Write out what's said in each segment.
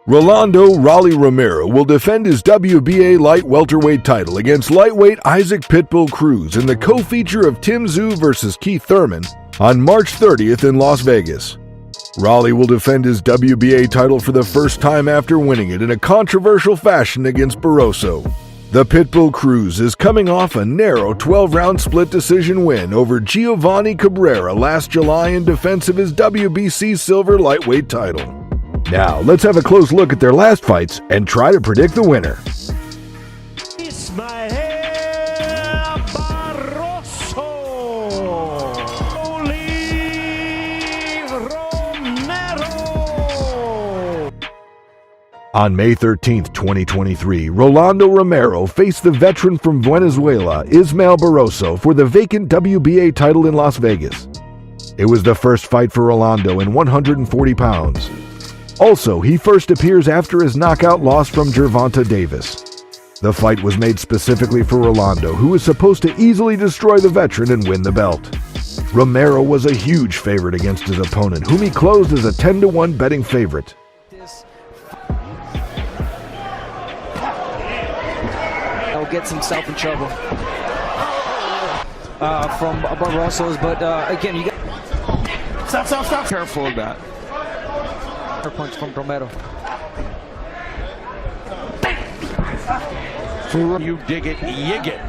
Rolando Rolly Romero will defend his WBA light welterweight title against lightweight Isaac Pitbull Cruz in the co-feature of Tim Tszyu versus Thurman on March 30th in Las Vegas. Rolly will defend his WBA title for the first time after winning it in a controversial fashion against Barroso. The Pitbull Cruz is coming off a narrow 12-round split decision win over Giovanni Cabrera last July in defense of his WBC silver lightweight title. Now, let's have a close look at their last fights and try to predict the winner. Barroso, Rolando Romero. On May 13, 2023, Rolando Romero faced the veteran from Venezuela, Ismael Barroso, for the vacant WBA title in Las Vegas. It was the first fight for Rolando in 140 pounds. Also, he first appears after his knockout loss from Gervonta Davis. The fight was made specifically for Rolando, who was supposed to easily destroy the veteran and win the belt. Romero was a huge favorite against his opponent, whom he closed as a 10-1 betting favorite. Gets himself in trouble from Barroso's, but again, you got stop. Careful of that. Punch from Romero. You dig it, yig it.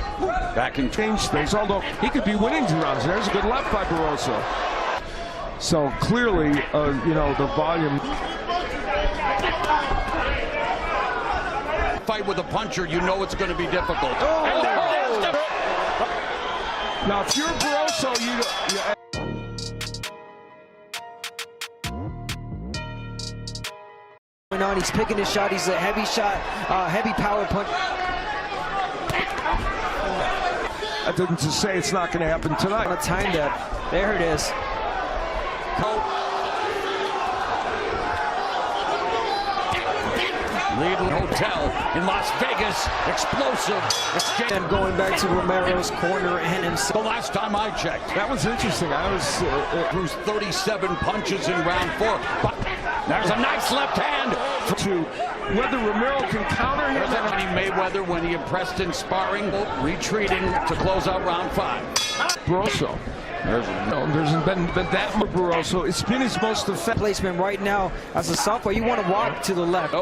Back and change things, although he could be winning 2 rounds. There's a good left by Barroso. So clearly, the volume. Fight with a puncher, you know it's going to be difficult. Now, if you're Barroso, He's picking his shot. He's a heavy shot, heavy power punch. That doesn't just say it's not going to happen tonight. I want to time that. There it is. Lead Hotel in Las Vegas, explosive exchange. And going back to Romero's corner and himself. The last time I checked, That was interesting. Cruz 37 punches in round 4. But there's a nice left hand. To whether Romero can counter him. Representing Mayweather when he impressed in sparring, retreating to close out round 5. Barroso. There's been that much Barroso. It's been his most effective Placement right now as a southpaw. You want to walk to the left.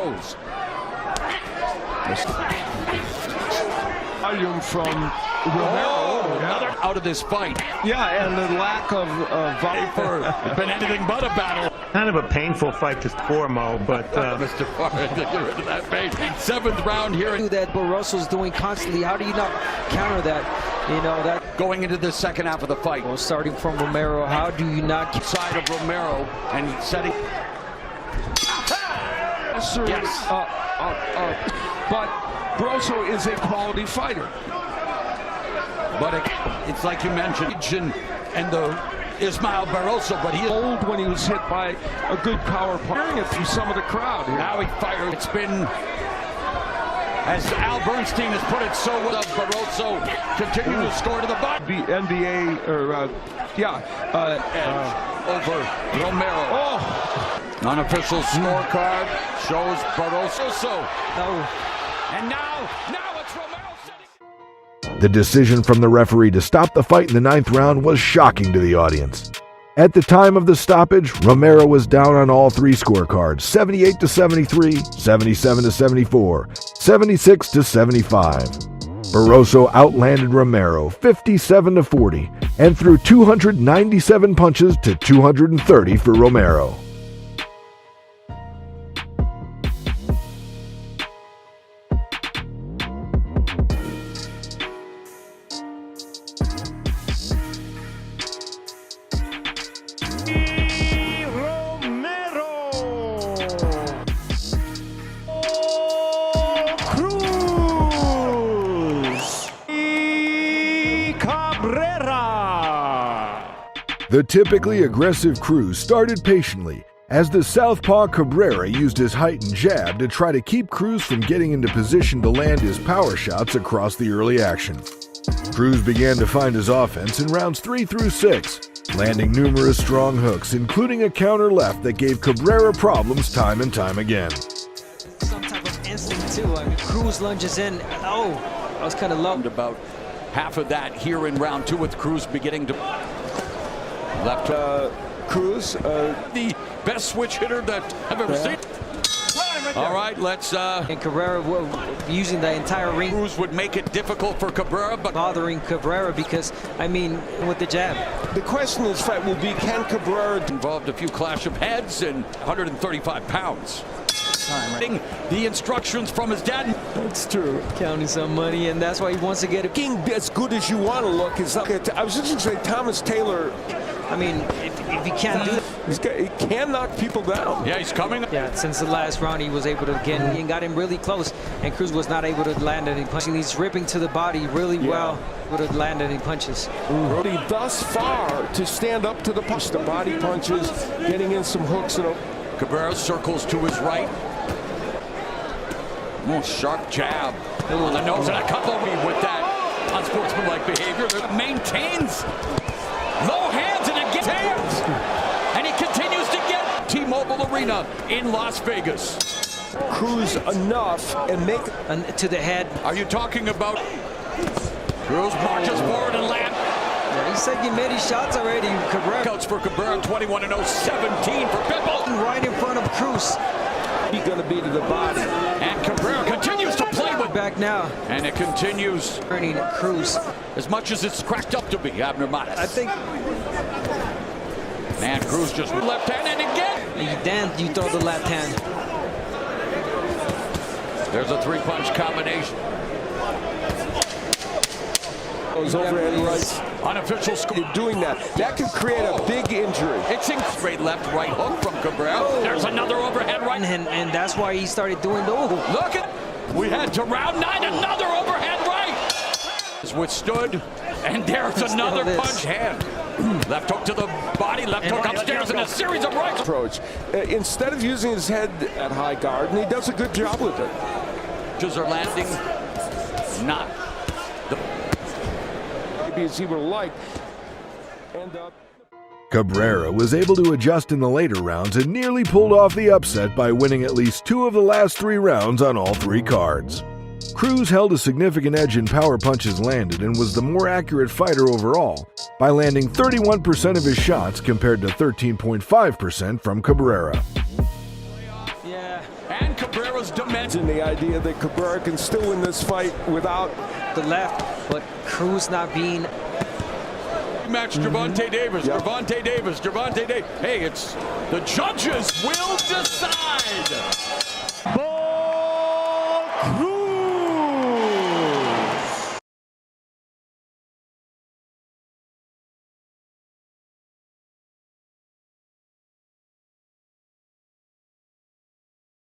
volume from Romero. Another out of this fight. Yeah, and the lack of volume. It's been anything but a battle. Kind of a painful fight to Mo, but Mr. Farr, get rid of that pain. 7th round here. That Barroso's doing constantly. How do you not counter that? That going into the second half of the fight. Well, starting from Romero, how do you not keep Side of Romero and setting. Yes. But Barroso is a quality fighter. But it's like you mentioned, and the Ismael Barroso, but he is old when he was hit by a good power punch. It through some of the crowd here. Now he fired. It's been, as Al Bernstein has put it so well, Barroso continue to score to the bottom. The NBA, Over Romero. Oh! Unofficial scorecard shows Barroso. no? And now it's Romero setting. The decision from the referee to stop the fight in the 9th round was shocking to the audience. At the time of the stoppage, Romero was down on all 3 scorecards, 78-73, 77-74, 76-75. Barroso outlanded Romero 57-40 and threw 297 punches to 230 for Romero. The typically aggressive Cruz started patiently, as the southpaw Cabrera used his height and jab to try to keep Cruz from getting into position to land his power shots across the early action. Cruz began to find his offense in rounds 3 through 6, landing numerous strong hooks, including a counter left that gave Cabrera problems time and time again. shots too. I mean, Cruz lunges in. Oh, that was kind of low. About half of that here in round 2 with Cruz beginning to left. Cruz, The best switch hitter that I've ever seen. All right, let's. And Cabrera using the entire ring. Cruz would make it difficult for Cabrera, but Bothering Cabrera because, I mean, with the jab. the question in this fight will be, can Cabrera involved a few clash of heads and 135 pounds. The instructions from his dad. That's true. Counting some money, and that's why he wants to get it. looking as good as you want to look? Is I was just going to say Thomas Taylor. I mean, if he can't do it. He can knock people down. Yeah, he's coming. Yeah, since the last round, he was able to again, he got him really close, and Cruz was not able to land any punches. He's ripping to the body really well, would have landed any punches. Really, thus far, to stand up to the punch, the body punches, getting in some hooks. Cabrera circles to his right. Oh, sharp jab on the nose, and a couple with that unsportsmanlike behavior that maintains low hands and it gets hands. And he continues to get T-Mobile Arena in Las Vegas. Cruz enough and make To the head. Are you talking about Cruz marches forward and lands? Yeah, he said he made his shots already. Cabrera Counts for Cabrera, 21-0, 17 for Pitbull. right in front of Cruz. he's going to be to the body. And Cabrera continues to play with Back now. And it continues Turning Cruz. as much as it's cracked up to be, Abner Matas. I think And Cruz just with left hand, and again. you throw the left hand. There's a three-punch combination. Goes overhead right. Unofficial score. Doing that could create a big injury. It's in straight left, right hook from Cabrera. There's another overhead right. And that's why he started doing the Look at, we head to round 9, another overhead right. Is withstood, and there's another punch hand. Left hook to the body, left hook upstairs, and a series of rights. Approach. Instead of using his head at high guard, and he does a good job with it. Punches are landing, not the Maybe as he would have liked. And Cabrera was able to adjust in the later rounds and nearly pulled off the upset by winning at least 2 of the last 3 rounds on all 3 cards. Cruz held a significant edge in power punches landed and was the more accurate fighter overall by landing 31% of his shots compared to 13.5% from Cabrera. Yeah. and Cabrera's dimension. the idea that Cabrera can still win this fight without The left, but Cruz not being. Match Gervonta Davis, Yep. Gervonta Davis, Gervonta Davis. Hey, it's the judges will decide. Cruz.